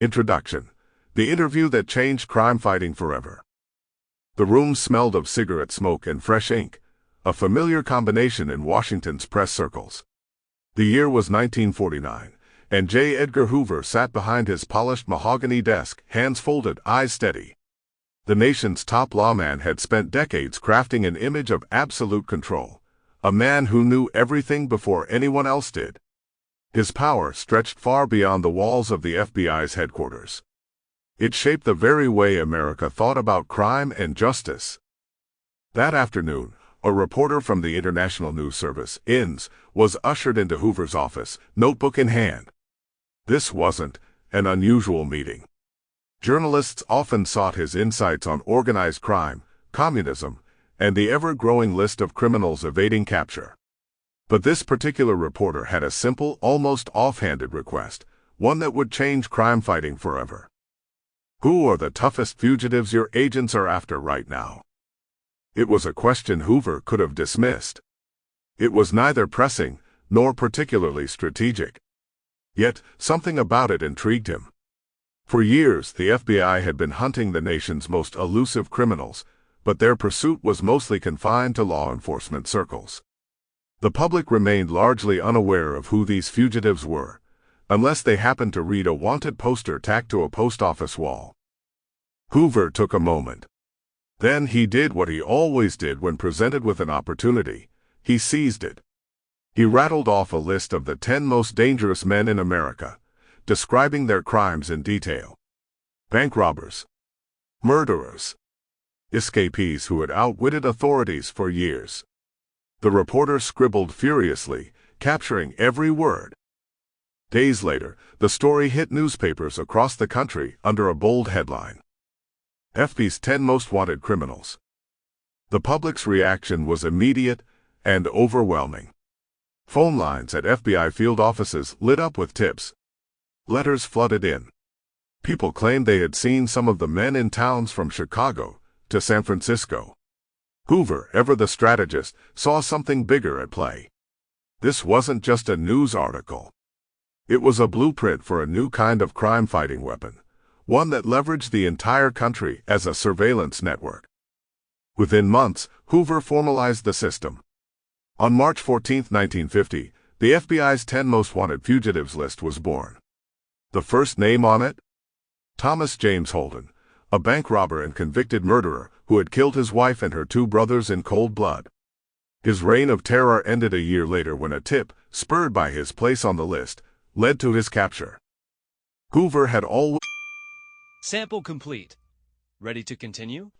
Introduction. The interview that changed crime fighting forever. The room smelled of cigarette smoke and fresh ink, a familiar combination in Washington's press circles. The year was 1949, and J. Edgar Hoover sat behind his polished mahogany desk, hands folded, eyes steady. The nation's top lawman had spent decades crafting an image of absolute control, a man who knew everything before anyone else did. His power stretched far beyond the walls of the FBI's headquarters. It shaped the very way America thought about crime and justice. That afternoon, a reporter from the International News Service, INS, was ushered into Hoover's office, notebook in hand. This wasn't an unusual meeting. Journalists often sought his insights on organized crime, communism, and the ever-growing list of criminals evading capture. But this particular reporter had a simple, almost offhanded request, one that would change crime fighting forever. Who are the toughest fugitives your agents are after right now? It was a question Hoover could have dismissed. It was neither pressing nor particularly strategic. Yet, something about it intrigued him. For years, the FBI had been hunting the nation's most elusive criminals, but their pursuit was mostly confined to law enforcement circles. The public remained largely unaware of who these fugitives were, unless they happened to read a wanted poster tacked to a post office wall. Hoover took a moment. Then he did what he always did when presented with an opportunity. He seized it. He rattled off a list of the 10 most dangerous men in America, describing their crimes in detail. Bank robbers, murderers, escapees who had outwitted authorities for years. The reporter scribbled furiously, capturing every word. Days later, the story hit newspapers across the country under a bold headline: FBI's 10 Most Wanted Criminals. The public's reaction was immediate and overwhelming. Phone lines at FBI field offices lit up with tips. Letters flooded in. People claimed they had seen some of the men in towns from Chicago to San Francisco. Hoover, ever the strategist, saw something bigger at play. This wasn't just a news article. It was a blueprint for a new kind of crime-fighting weapon, one that leveraged the entire country as a surveillance network. Within months, Hoover formalized the system. On March 14, 1950, the FBI's 10 Most Wanted Fugitives list was born. The first name on it? Thomas James Holden, a bank robber and convicted murderer who had killed his wife and her 2 brothers in cold blood. His reign of terror ended a year later when a tip, spurred by his place on the list, led to his capture. Hoover had always... Sample complete. Ready to continue?